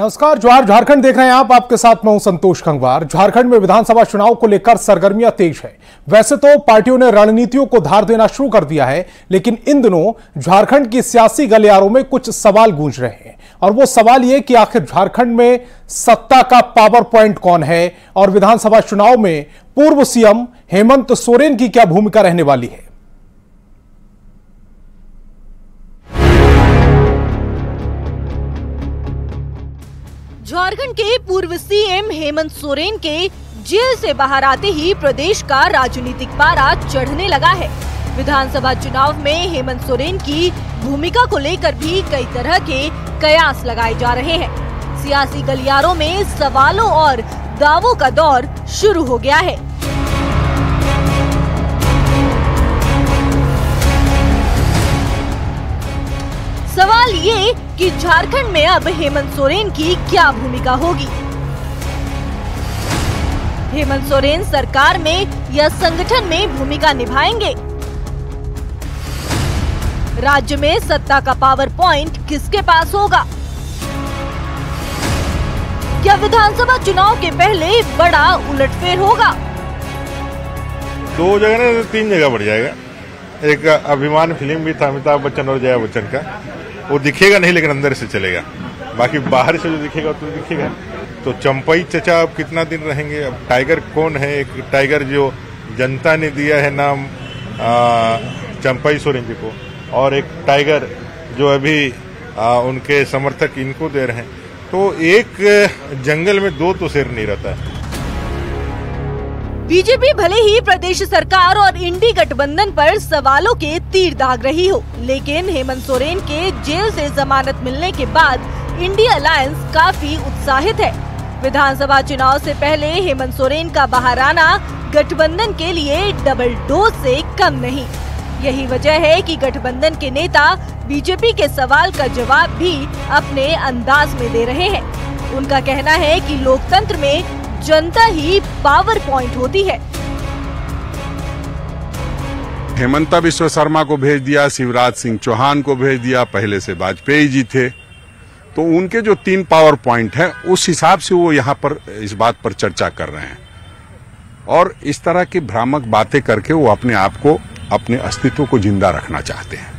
नमस्कार, जोहार। झारखंड देख रहे हैं आप। आपके साथ मैं हूं संतोष खंगवार। झारखंड में विधानसभा चुनाव को लेकर सरगर्मियां तेज है। वैसे तो पार्टियों ने रणनीतियों को धार देना शुरू कर दिया है, लेकिन इन दिनों झारखंड की सियासी गलियारों में कुछ सवाल गूंज रहे हैं। और वो सवाल ये कि आखिर झारखंड में सत्ता का पावर पॉइंट कौन है और विधानसभा चुनाव में पूर्व सीएम हेमंत सोरेन की क्या भूमिका रहने वाली है। झारखंड के पूर्व सीएम हेमंत सोरेन के जेल से बाहर आते ही प्रदेश का राजनीतिक पारा चढ़ने लगा है। विधानसभा चुनाव में हेमंत सोरेन की भूमिका को लेकर भी कई तरह के कयास लगाए जा रहे हैं। सियासी गलियारों में सवालों और दावों का दौर शुरू हो गया है। सवाल ये कि झारखंड में अब हेमंत सोरेन की क्या भूमिका होगी। हेमंत सोरेन सरकार में या संगठन में भूमिका निभाएंगे। राज्य में सत्ता का पावर पॉइंट किसके पास होगा। क्या विधानसभा चुनाव के पहले बड़ा उलटफेर होगा। 2 जगह नहीं 3 जगह बढ़ जाएगा। एक अभिमान फिल्म भी था अमिताभ बच्चन और जया बच्चन का, वो दिखेगा नहीं लेकिन अंदर से चलेगा। बाकी बाहर से जो दिखेगा तो दिखेगा। तो चंपई चचा अब कितना दिन रहेंगे। अब टाइगर कौन है। एक टाइगर जो जनता ने दिया है नाम चंपई सोरेन जी को, और एक टाइगर जो अभी उनके समर्थक इनको दे रहे हैं। तो एक जंगल में 2 तो शेर नहीं रहता है। बीजेपी भले ही प्रदेश सरकार और इंडी गठबंधन पर सवालों के तीर दाग रही हो, लेकिन हेमंत सोरेन के जेल से जमानत मिलने के बाद इंडी अलायंस काफी उत्साहित है। विधानसभा चुनाव से पहले हेमंत सोरेन का बाहर आना गठबंधन के लिए डबल डोज से कम नहीं। यही वजह है कि गठबंधन के नेता बीजेपी के सवाल का जवाब भी अपने अंदाज में दे रहे हैं। उनका कहना है कि लोकतंत्र में जनता ही पावर पॉइंट होती है। हेमंता विश्व शर्मा को भेज दिया, शिवराज सिंह चौहान को भेज दिया, पहले से वाजपेयी जी थे। तो उनके जो 3 पावर पॉइंट हैं, उस हिसाब से वो यहाँ पर इस बात पर चर्चा कर रहे हैं। और इस तरह की भ्रामक बातें करके वो अपने आप को, अपने अस्तित्व को जिंदा रखना चाहते हैं।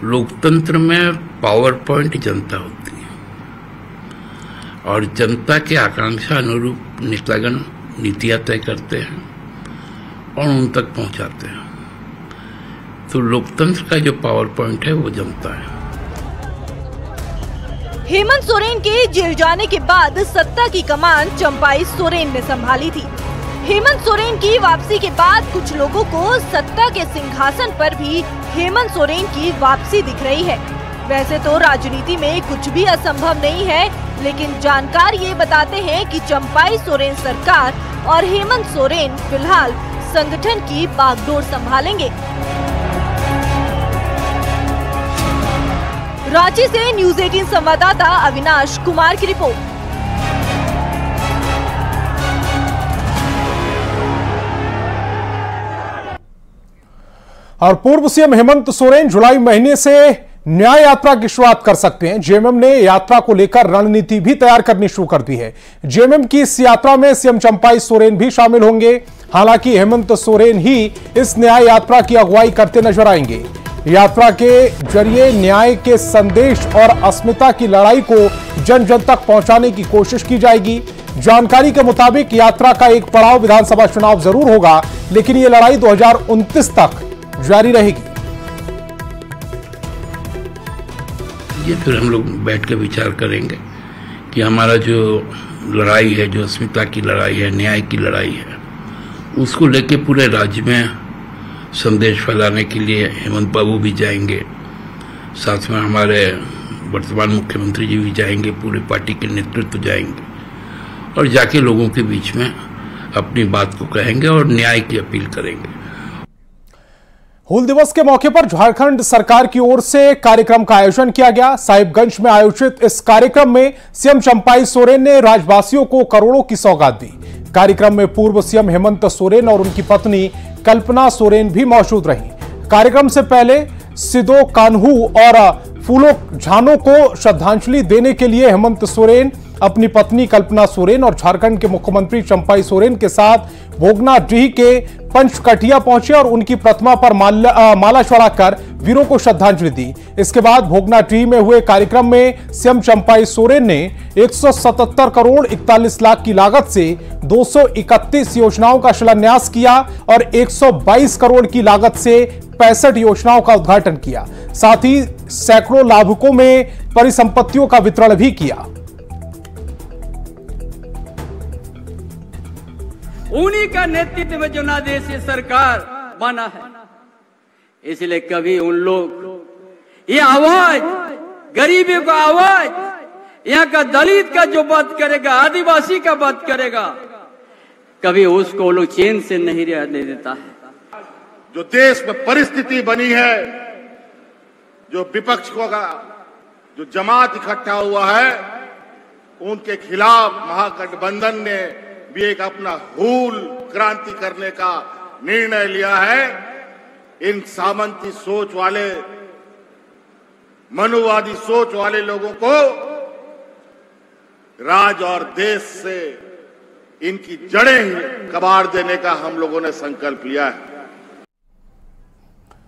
लोकतंत्र में पावर पॉइंट जनता होती है और जनता के आकांक्षा अनुरूप नेतागण नीतियां तय करते हैं और उन तक पहुंचाते हैं। तो लोकतंत्र का जो पावर पॉइंट है वो जनता है। हेमंत सोरेन के जेल जाने के बाद सत्ता की कमान चंपाई सोरेन ने संभाली थी। हेमंत सोरेन की वापसी के बाद कुछ लोगों को सत्ता के सिंहासन पर भी हेमंत सोरेन की वापसी दिख रही है। वैसे तो राजनीति में कुछ भी असंभव नहीं है, लेकिन जानकार ये बताते हैं कि चंपाई सोरेन सरकार और हेमंत सोरेन फिलहाल संगठन की बागडोर संभालेंगे। रांची से न्यूज़ 18 संवाददाता अविनाश कुमार की रिपोर्ट। और पूर्व सीएम हेमंत सोरेन जुलाई महीने से न्याय यात्रा की शुरुआत कर सकते हैं। जेएमएम ने यात्रा को लेकर रणनीति भी तैयार करनी शुरू कर दी है। जेएमएम की इस यात्रा में सीएम चंपाई सोरेन भी शामिल होंगे। हालांकि हेमंत सोरेन ही इस न्याय यात्रा की अगुवाई करते नजर आएंगे। यात्रा के जरिए न्याय के संदेश और अस्मिता की लड़ाई को जन जन तक पहुंचाने की कोशिश की जाएगी। जानकारी के मुताबिक यात्रा का एक पड़ाव विधानसभा चुनाव जरूर होगा, लेकिन यह लड़ाई 2029 तक जारी रहेगी। ये फिर हम लोग बैठ कर विचार करेंगे कि हमारा जो लड़ाई है, जो अस्मिता की लड़ाई है, न्याय की लड़ाई है, उसको लेके पूरे राज्य में संदेश फैलाने के लिए हेमंत बाबू भी जाएंगे, साथ में हमारे वर्तमान मुख्यमंत्री जी भी जाएंगे, पूरे पार्टी के नेतृत्व जाएंगे और जाके लोगों के बीच में अपनी बात को कहेंगे और न्याय की अपील करेंगे। हूल दिवस के मौके पर झारखंड सरकार की ओर से कार्यक्रम का आयोजन किया गया। साहिबगंज में आयोजित इस कार्यक्रम में सीएम चंपाई सोरेन ने राज्यवासियों को करोड़ों की सौगात दी। कार्यक्रम में पूर्व सीएम हेमंत सोरेन और उनकी पत्नी कल्पना सोरेन भी मौजूद रहीं। कार्यक्रम से पहले सिदो कान्हू और फूलों झानों को श्रद्धांजलि देने के लिए हेमंत सोरेन अपनी पत्नी कल्पना सोरेन और झारखंड के मुख्यमंत्री चंपाई सोरेन के साथ भोगनाडीह के पंचकटिया पहुंचे और उनकी प्रतिमा पर माला चढ़ाकर वीरों को श्रद्धांजलि दी। इसके बाद भोगनाडीह में हुए कार्यक्रम में सीएम चंपाई सोरेन ने 177 करोड़ 41 लाख की लागत से 231 योजनाओं का शिलान्यास किया और 122 करोड़ की लागत से 65 योजनाओं का उद्घाटन किया। साथ ही सैकड़ों लाभुकों में परिसंपत्तियों का वितरण भी किया। उन्हीं का नेतृत्व में जो नादेश सरकार बना है, इसलिए कभी उन लोग ये आवाज, गरीबी का आवाज, यहाँ का दलित का जो बात करेगा, आदिवासी का बात करेगा, कभी उसको लोग चैन से नहीं रहने देता है। जो देश में परिस्थिति बनी है, जो विपक्ष को का जो जमात इकट्ठा हुआ है, उनके खिलाफ महागठबंधन ने भी एक अपना हूल क्रांति करने का निर्णय लिया है। इन सामंती सोच वाले, मनुवादी सोच वाले लोगों को राज्य और देश से इनकी जड़ें ही कबाड़ देने का हम लोगों ने संकल्प लिया है।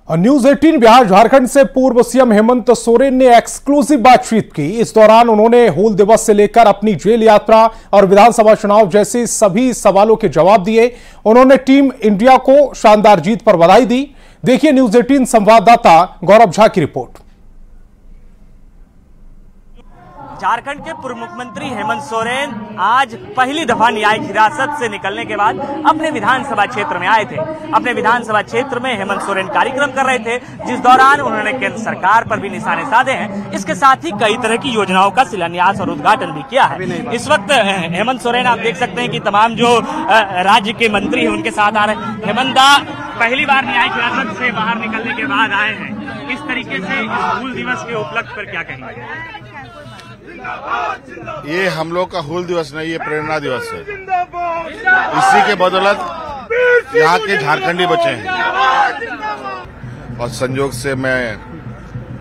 और न्यूज 18 बिहार झारखंड से पूर्व सीएम हेमंत सोरेन ने एक्सक्लूसिव बातचीत की। इस दौरान उन्होंने हूल दिवस से लेकर अपनी जेल यात्रा और विधानसभा चुनाव जैसे सभी सवालों के जवाब दिए। उन्होंने टीम इंडिया को शानदार जीत पर बधाई दी। देखिए न्यूज 18 संवाददाता गौरव झा की रिपोर्ट। झारखंड के पूर्व मुख्यमंत्री हेमंत सोरेन आज पहली दफा न्यायिक हिरासत से निकलने के बाद अपने विधानसभा क्षेत्र में आए थे। अपने विधानसभा क्षेत्र में हेमंत सोरेन कार्यक्रम कर रहे थे, जिस दौरान उन्होंने केंद्र सरकार पर भी निशाने साधे हैं। इसके साथ ही कई तरह की योजनाओं का शिलान्यास और उद्घाटन भी किया है। इस वक्त हेमंत सोरेन आप देख सकते हैं कि तमाम जो राज्य के मंत्री हैं उनके साथ आ रहे हैं। हेमंत दा पहली बार न्यायिक हिरासत से बाहर निकलने के बाद आए हैं। इस तरीके से हूल दिवस के उपलक्ष्य पर क्या कहेंगे? ये हम लोग का हूल दिवस नहीं, ये प्रेरणा दिवस है। इसी के बदौलत यहाँ के झारखंडी बचे हैं और संयोग से मैं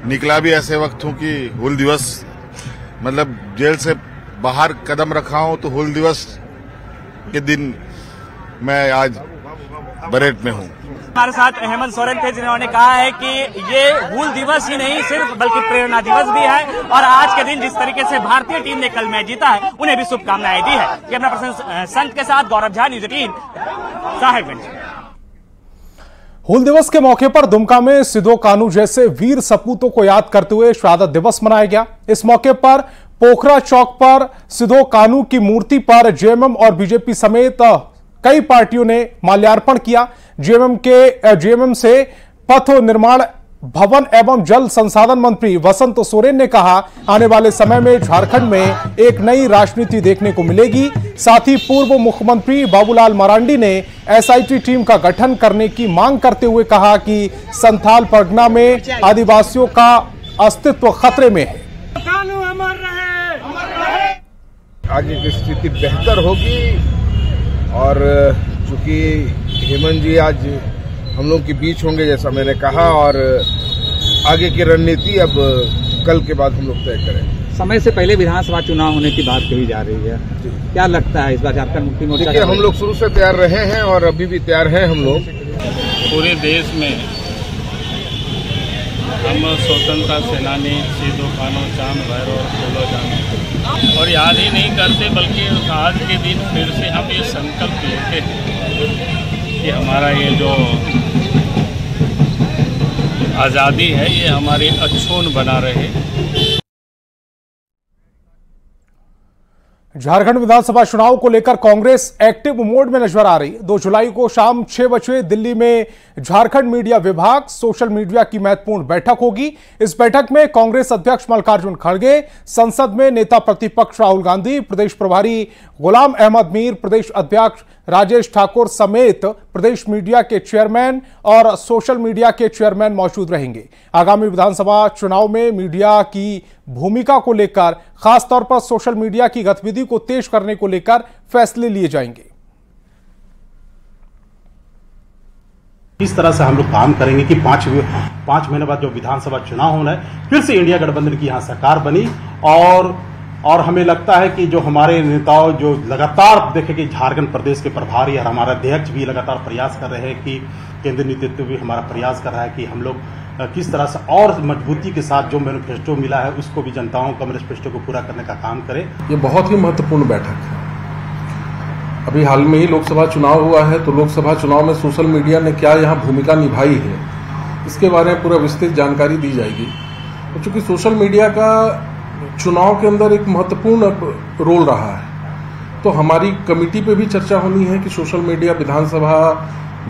निकला भी ऐसे वक्त हूँ कि हूल दिवस मतलब जेल से बाहर कदम रखा हूँ, तो हूल दिवस के दिन मैं आज बरेट में हूँ। हमारे साथ हेमंत सोरेन थे, जिन्होंने कहा है कि ये हूल दिवस ही नहीं सिर्फ बल्कि प्रेरणा दिवस भी है और आज के दिन जिस तरीके से भारतीय टीम ने कल मैच जीता है उन्हें भी शुभकामनाएं दी है। कैमरा पर्सन संत के साथ गौरव झा, न्यूज 18 साहेबगंज। हूल दिवस के मौके पर दुमका में सिदो कानू जैसे वीर सपूतों को याद करते हुए शहादत दिवस मनाया गया। इस मौके पर पोखरा चौक पर सिदो कानू की मूर्ति पर जेएमएम और बीजेपी समेत कई पार्टियों ने माल्यार्पण किया। जेएमएम से पथ निर्माण भवन एवं जल संसाधन मंत्री वसंत सोरेन ने कहा, आने वाले समय में झारखंड में एक नई राजनीति देखने को मिलेगी। साथ ही पूर्व मुख्यमंत्री बाबूलाल मरांडी ने एसआईटी टीम का गठन करने की मांग करते हुए कहा कि संथाल परगना में आदिवासियों का अस्तित्व खतरे में है। आज की स्थिति बेहतर होगी और चूंकि हेमंत जी आज हम लोग के बीच होंगे जैसा मैंने कहा, और आगे की रणनीति अब कल के बाद हम लोग तय करें। समय से पहले विधानसभा चुनाव होने की बात कही जा रही है, क्या लगता है इस बार झारखंड मुक्ति मोर्चा? देखिए, हम लोग शुरू से तैयार रहे हैं और अभी भी तैयार हैं। हम लोग पूरे देश में हम स्वतंत्रता सेनानी सिदो कानू, चांद भैरव और फूलो जान और याद ही नहीं करते, बल्कि आज के दिन फिर से हम ये संकल्प लेते हैं कि हमारा ये जो आज़ादी है ये हमारी अक्षुण्ण बना रहे। झारखंड विधानसभा चुनाव को लेकर कांग्रेस एक्टिव मोड में नजर आ रही। 2 जुलाई को शाम 6 बजे दिल्ली में झारखंड मीडिया विभाग सोशल मीडिया की महत्वपूर्ण बैठक होगी। इस बैठक में कांग्रेस अध्यक्ष मल्लिकार्जुन खड़गे, संसद में नेता प्रतिपक्ष राहुल गांधी, प्रदेश प्रभारी गुलाम अहमद मीर, प्रदेश अध्यक्ष राजेश ठाकुर समेत प्रदेश मीडिया के चेयरमैन और सोशल मीडिया के चेयरमैन मौजूद रहेंगे। आगामी विधानसभा चुनाव में मीडिया की भूमिका को लेकर, खासतौर पर सोशल मीडिया की गतिविधि को तेज करने को लेकर फैसले लिए जाएंगे। इस तरह से हम लोग काम करेंगे कि पाँच महीने बाद जो विधानसभा चुनाव होना है, फिर से इंडिया गठबंधन की यहाँ सरकार बनी। और हमें लगता है कि जो हमारे नेताओं जो लगातार देखे कि झारखंड प्रदेश के प्रभारी और हमारा अध्यक्ष भी लगातार प्रयास कर रहे हैं कि केंद्रीय नेतृत्व भी हमारा प्रयास कर रहा है कि हम लोग किस तरह से और मजबूती के साथ जो मैनिफेस्टो मिला है उसको भी जनताओं का मैनिफेस्टो को पूरा करने का काम करें। ये बहुत ही महत्वपूर्ण बैठक है। अभी हाल में ही लोकसभा चुनाव हुआ है, तो लोकसभा चुनाव में सोशल मीडिया ने क्या यहाँ भूमिका निभाई है, इसके बारे में पूरा विस्तृत जानकारी दी जाएगी। तो चूंकि सोशल मीडिया का चुनाव के अंदर एक महत्वपूर्ण रोल रहा है, तो हमारी कमेटी पे भी चर्चा होनी है कि सोशल मीडिया विधानसभा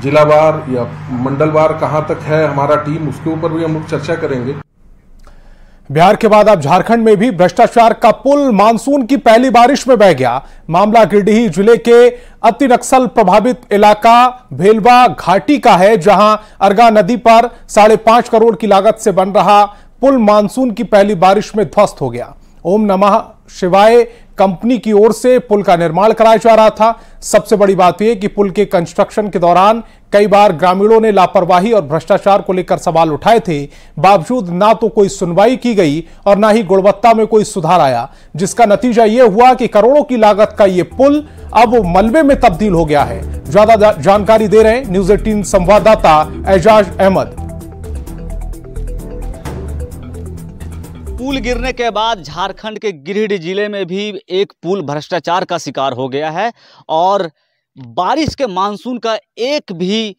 जिलावार या मंडलवार कहां तक है हमारा टीम, उसके ऊपर भी हम लोग चर्चा करेंगे। बिहार के बाद अब झारखंड में भी भ्रष्टाचार का पुल मानसून की पहली बारिश में बह गया। मामला गिरिडीह जिले के अति नक्सल प्रभावित इलाका भेलवा घाटी का है, जहां अरगा नदी पर 5.5 करोड़ की लागत से बन रहा पुल मानसून की पहली बारिश में ध्वस्त हो गया। ओम नमः शिवाय कंपनी की ओर से पुल का निर्माण कराया जा रहा था। सबसे बड़ी बात यह कि पुल के कंस्ट्रक्शन के दौरान कई बार ग्रामीणों ने लापरवाही और भ्रष्टाचार को लेकर सवाल उठाए थे, बावजूद ना तो कोई सुनवाई की गई और ना ही गुणवत्ता में कोई सुधार आया, जिसका नतीजा यह हुआ कि करोड़ों की लागत का यह पुल अब मलबे में तब्दील हो गया है। ज्यादा जानकारी दे रहे हैं न्यूज 18 संवाददाता एजाज अहमद। पुल गिरने के बाद झारखंड के गिरिडीह जिले में भी एक पुल भ्रष्टाचार का शिकार हो गया है और बारिश के मानसून का एक भी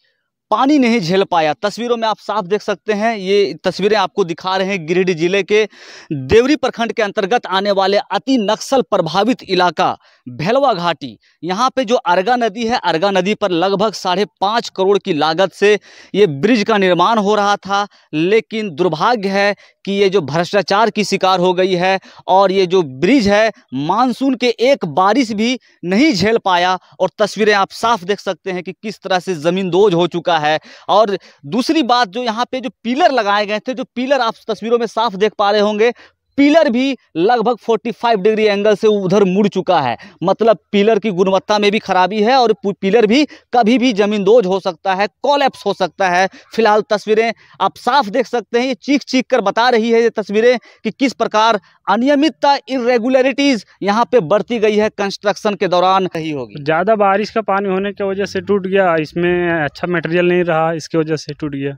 पानी नहीं झेल पाया। तस्वीरों में आप साफ देख सकते हैं, ये तस्वीरें आपको दिखा रहे हैं गिरिडीह जिले के देवरी प्रखंड के अंतर्गत आने वाले अति नक्सल प्रभावित इलाका भेलवा घाटी। यहाँ पे जो अरगा नदी है, अरगा नदी पर लगभग 5.5 करोड़ की लागत से ये ब्रिज का निर्माण हो रहा था, लेकिन दुर्भाग्य है कि ये जो भ्रष्टाचार की शिकार हो गई है और ये जो ब्रिज है मानसून के एक बारिश भी नहीं झेल पाया। और तस्वीरें आप साफ देख सकते हैं कि किस तरह से जमींदोज हो चुका है। और दूसरी बात, जो यहाँ पे जो पिलर लगाए गए थे, जो पिलर आप तस्वीरों में साफ देख पा रहे होंगे, पिलर भी लगभग 45 डिग्री एंगल से उधर मुड़ चुका है। मतलब पिलर की गुणवत्ता में भी खराबी है और पिलर भी कभी भी जमींदोज हो सकता है, कोलैप्स हो सकता है। फिलहाल तस्वीरें आप साफ देख सकते हैं, ये चीख चीख कर बता रही है ये तस्वीरें कि किस प्रकार अनियमितता, इरेगुलरिटीज यहाँ पे बढ़ती गई है कंस्ट्रक्शन के दौरान रही होगी। ज़्यादा बारिश का पानी होने की वजह से टूट गया, इसमें अच्छा मटेरियल नहीं रहा, इसकी वजह से टूट गया।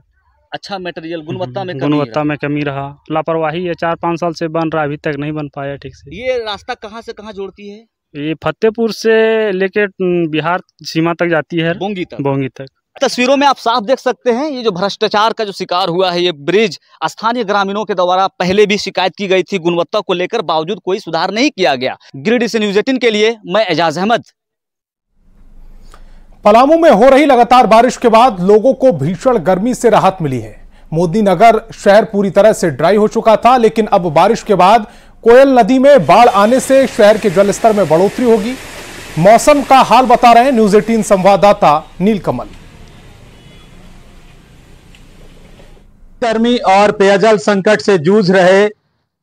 अच्छा मटेरियल, गुणवत्ता में कमी रहा, लापरवाही है। 4-5 साल से बन रहा, अभी तक नहीं बन पाया ठीक से। ये रास्ता कहाँ से कहाँ जोड़ती है? ये फतेहपुर से लेके बिहार सीमा तक जाती है, बोंगी तक। तस्वीरों में आप साफ देख सकते हैं, ये जो भ्रष्टाचार का जो शिकार हुआ है ये ब्रिज, स्थानीय ग्रामीणों के द्वारा पहले भी शिकायत की गई थी गुणवत्ता को लेकर, बावजूद कोई सुधार नहीं किया गया। गिरिडीह से न्यूज 18 के लिए मैं एजाज अहमद। पलामू में हो रही लगातार बारिश के बाद लोगों को भीषण गर्मी से राहत मिली है। मोदी नगर शहर पूरी तरह से ड्राई हो चुका था, लेकिन अब बारिश के बाद कोयल नदी में बाढ़ आने से शहर के जलस्तर में बढ़ोतरी होगी। मौसम का हाल बता रहे हैं न्यूज 18 संवाददाता नीलकमल। गर्मी और पेयजल संकट से जूझ रहे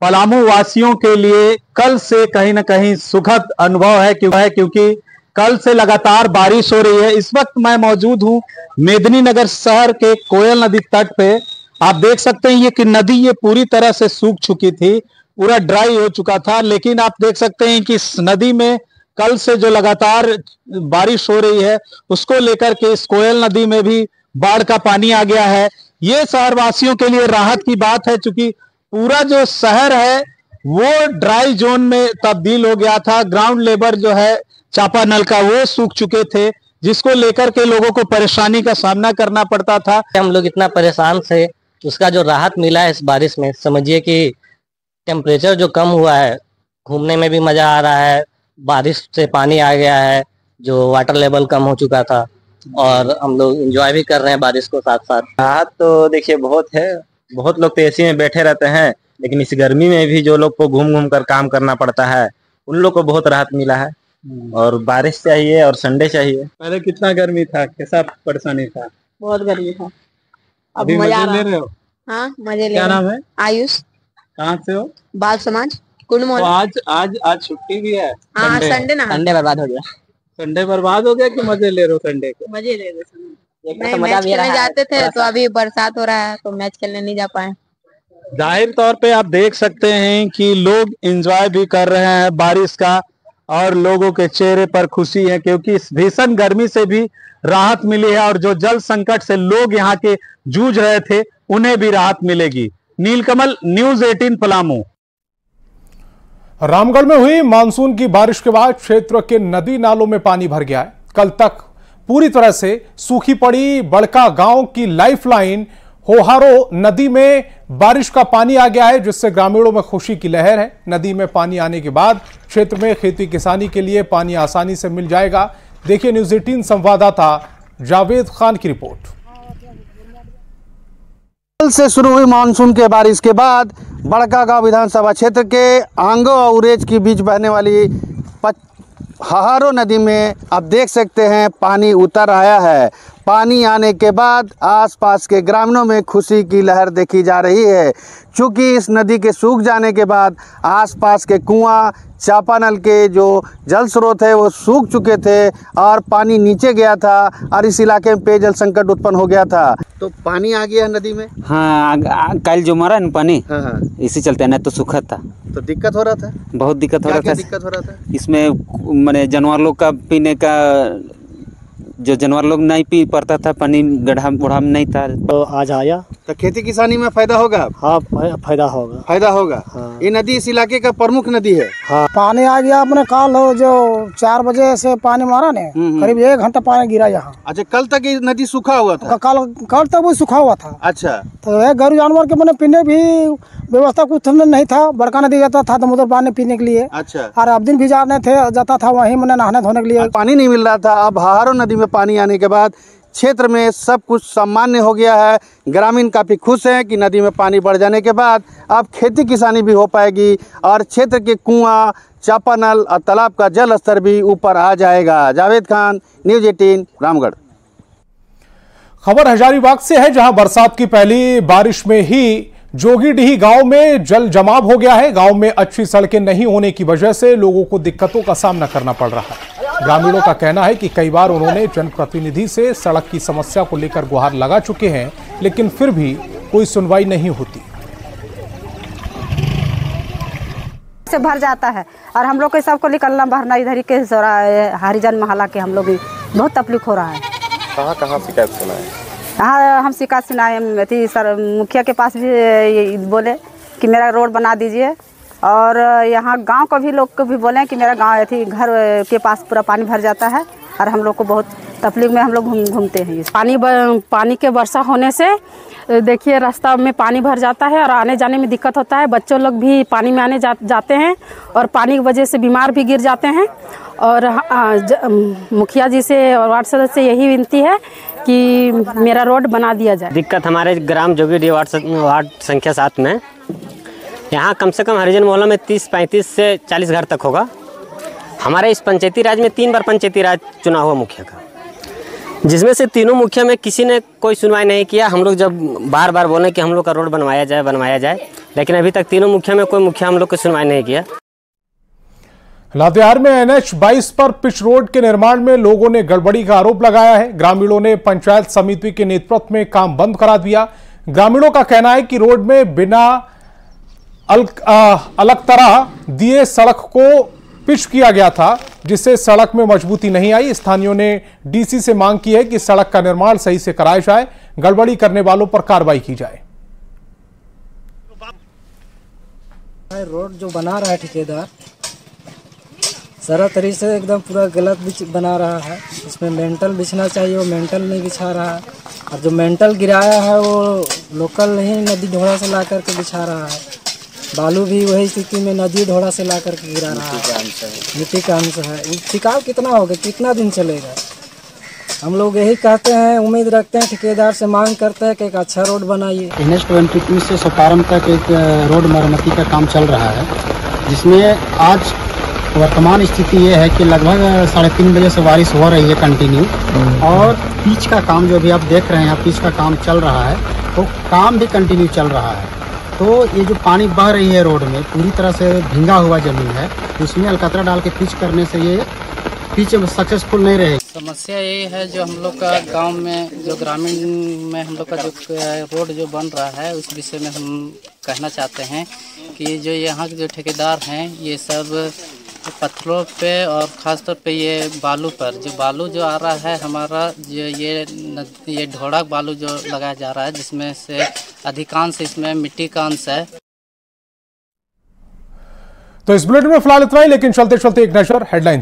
पलामू वासियों के लिए कल से कहीं न कहीं सुखद अनुभव है, क्योंकि कल से लगातार बारिश हो रही है। इस वक्त मैं मौजूद हूं मेदिनीनगर शहर के कोयल नदी तट पे। आप देख सकते हैं कि नदी ये पूरी तरह से सूख चुकी थी, पूरा ड्राई हो चुका था, लेकिन आप देख सकते हैं कि इस नदी में कल से जो लगातार बारिश हो रही है उसको लेकर के इस कोयल नदी में भी बाढ़ का पानी आ गया है। ये शहरवासियों के लिए राहत की बात है, क्योंकि पूरा जो शहर है वो ड्राई जोन में तब्दील हो गया था। ग्राउंड लेवल जो है चापा नल का वो सूख चुके थे, जिसको लेकर के लोगों को परेशानी का सामना करना पड़ता था। हम लोग इतना परेशान थे, उसका जो राहत मिला है इस बारिश में, समझिए कि टेम्परेचर जो कम हुआ है, घूमने में भी मजा आ रहा है, बारिश से पानी आ गया है, जो वाटर लेवल कम हो चुका था, और हम लोग एंजॉय भी कर रहे हैं बारिश को साथ साथ। राहत तो देखिए बहुत है, बहुत लोग तो एसी में बैठे रहते हैं, लेकिन इस गर्मी में भी जो लोग को घूम घूम कर काम करना पड़ता है उन लोग को बहुत राहत मिला है। और बारिश चाहिए और संडे चाहिए। पहले कितना गर्मी था, कैसा परेशानी था? बहुत गर्मी था। अब अभी मजे ले रहे हो? हाँ मजे ले। क्या नाम है? आयुष। कहाँ से हो? बाल समाज कुंड मोहल्ला। आज छुट्टी भी है? हाँ संडे ना। संडे बर्बाद हो गया। संडे बर्बाद हो गया कि मजे ले रहे हो संडे के? मजे ले रहे। नहीं, मैच खेलने जाते थे तो अभी बरसात हो रहा है तो मैच खेलने नहीं जा पाए। जाहिर तौर पे आप देख सकते हैं कि लोग एंजॉय भी कर रहे हैं बारिश का और लोगों के चेहरे पर खुशी है क्योंकि इस भीषण गर्मी से भी राहत मिली है और जो जल संकट से लोग यहाँ के जूझ रहे थे उन्हें भी राहत मिलेगी। नीलकमल, न्यूज़ 18 पलामू। रामगढ़ में हुई मानसून की बारिश के बाद क्षेत्र के नदी नालों में पानी भर गया है। कल तक पूरी तरह से सूखी पड़ी बड़का गांव की लाइफलाइन होहारो नदी में बारिश का पानी आ गया है, जिससे ग्रामीणों में खुशी की लहर है। नदी में पानी आने के बाद क्षेत्र में खेती किसानी के लिए पानी आसानी से मिल जाएगा। देखिए न्यूज़ 18 संवाददाता जावेद खान की रिपोर्ट। कल से शुरू हुई मानसून के बारिश के बाद बड़का गांव विधानसभा क्षेत्र के आंगो और उरेज के बीच बहने वाली होहारो नदी में आप देख सकते हैं पानी उतर आया है। पानी आने के बाद आसपास के ग्रामीणों में खुशी की लहर देखी जा रही है, क्योंकि इस नदी के सूख जाने के बाद आसपास के कुआं, चापानल के जो जल स्रोत है वो सूख चुके थे और पानी नीचे गया था और इस इलाके में पेयजल संकट उत्पन्न हो गया था। तो पानी आ गया नदी में। हाँ, कल जो मरा ना पानी, हाँ। इसी चलते नहीं तो सूखा था, तो दिक्कत हो रहा था, बहुत दिक्कत हो रहा था। दिक्कत हो रहा था इसमें मैंने जानवर लोग का पीने का, जो जानवर लोग नहीं पी पाता था, पानी गड्ढा बुढ़ा में नहीं था, तो आज आया। तो खेती किसानी में फायदा होगा। हाँ, फायदा होगा, फायदा होगा। हाँ। ये नदी इस इलाके का प्रमुख नदी है। हाँ। पानी आ गया अपने काल हो जो 4 बजे से पानी मारा ने, करीब 1 घंटा पानी गिरा यहाँ। अच्छा, कल तक ये नदी सूखा हुआ था। कल तक वो सूखा हुआ था। अच्छा, तो गरु जानवर के मैंने पीने भी व्यवस्था कुछ नहीं था। बड़का नदी जाता था समुद्र पानी पीने के लिए। अच्छा, और अब दिन भी जाता था वहीं मैंने नहाने धोने के लिए। पानी नहीं मिल रहा था। अब होहारो नदी में पानी आने के बाद क्षेत्र में सब कुछ सामान्य हो गया है। ग्रामीण काफ़ी खुश हैं कि नदी में पानी बढ़ जाने के बाद अब खेती किसानी भी हो पाएगी और क्षेत्र के कुआं, चापानल और तालाब का जल स्तर भी ऊपर आ जाएगा। जावेद खान, न्यूज़ 18 रामगढ़। खबर हजारीबाग से है, जहां बरसात की पहली बारिश में ही जोगीडीह गांव में जल जमाव हो गया है। गांव में अच्छी सड़कें नहीं होने की वजह से लोगों को दिक्कतों का सामना करना पड़ रहा है। ग्रामीणों का कहना है कि कई बार उन्होंने जनप्रतिनिधि से सड़क की समस्या को लेकर गुहार लगा चुके हैं, लेकिन फिर भी कोई सुनवाई नहीं होती। से भर जाता है और हम लोग के सबको निकलना भरना इधर के हरिजन मोहल्ला के हम लोग भी बहुत तकलीफ हो रहा है। कहाँ शिकायत सुनाए? हाँ, हम शिकायत सुनाए थी सर, मुखिया के पास भी बोले कि मेरा रोड बना दीजिए और यहाँ गांव को भी लोग को भी बोले कि मेरा गांव थी घर के पास पूरा पानी भर जाता है और हम लोग को बहुत तकलीफ में हम लोग घूमते हैं। पानी के वर्षा होने से देखिए रास्ता में पानी भर जाता है और आने जाने में दिक्कत होता है। बच्चों लोग भी पानी में आने जाते हैं और पानी की वजह से बीमार भी गिर जाते हैं। और मुखिया जी से और वार्ड सदस्य से यही विनती है कि मेरा रोड बना दिया जाए। दिक्कत हमारे ग्राम जोगीडीह वार्ड संख्या 7 में, यहाँ कम से कम हरिजन मोहल्ला में 30-35 से 40 घर तक होगा। हमारे इस पंचायती राज में 3 बार पंचायती राज चुनाव हुआ मुखिया का, जिसमें से तीनों मुखिया में किसी ने कोई सुनवाई नहीं किया। हम लोग जब बार बार बोले कि हम लोग का रोड बनवाया जाए, लेकिन अभी तक तीनों मुखिया में कोई मुखिया हम लोग को सुनवाई नहीं किया। लातेहार में NH 22 पर पिच रोड के निर्माण में लोगों ने गड़बड़ी का आरोप लगाया है। ग्रामीणों ने पंचायत समिति के नेतृत्व में काम बंद करा दिया। ग्रामीणों का कहना है कि रोड में बिना अलग तरह दिए सड़क को पिच किया गया था, जिससे सड़क में मजबूती नहीं आई। स्थानीयों ने DC से मांग की है कि सड़क का निर्माण सही से कराया जाए, गड़बड़ी करने वालों पर कार्रवाई की जाए। रोड जो बना रहा है ठेकेदार सारा तरीके से एकदम पूरा गलत बना रहा है। इसमें मेंटल बिछना चाहिए, वो मेंटल नहीं बिछा रहा है। और जो मेंटल गिराया है वो लोकल ही नदी ढोड़ा से ला करके बिछा रहा है। बालू भी वही स्थिति में नदी ढोड़ा से ला करके गिरा रहा है। मिट्टी का अंश है। टिकाव कितना होगा, कितना दिन चलेगा? हम लोग यही कहते हैं, उम्मीद रखते हैं, ठेकेदार से मांग करते हैं कि एक अच्छा रोड बनाइए। NH 22 से सतारम तक एक रोड मरम्मती का काम चल रहा है, जिसमें आज वर्तमान स्थिति ये है कि लगभग 3:30 बजे से बारिश हो रही है कंटिन्यू, और पिच का काम जो भी आप देख रहे हैं, पिच का काम चल रहा है, तो काम भी कंटिन्यू चल रहा है। तो ये जो पानी बह रही है रोड में, पूरी तरह से भींगा हुआ जमीन है, उसमें अलकतरा डाल के पिच करने से ये पिच सक्सेसफुल नहीं रहेगी। समस्या ये है जो हम लोग का गांव में जो ग्रामीण में हम लोग का जो रोड जो बन रहा है उस विषय में हम कहना चाहते हैं कि जो यहाँ के जो ठेकेदार हैं ये सब पत्थरों पे और ख़ासतौर पे ये बालू पर जो बालू जो आ रहा है हमारा जो ये ढोड़क बालू जो लगाया जा रहा है जिसमें से अधिकांश इसमें मिट्टी का अंश है। तो इस बुलेटिन में फिलहाल इतना ही, लेकिन चलते चलते एक नजर हेडलाइन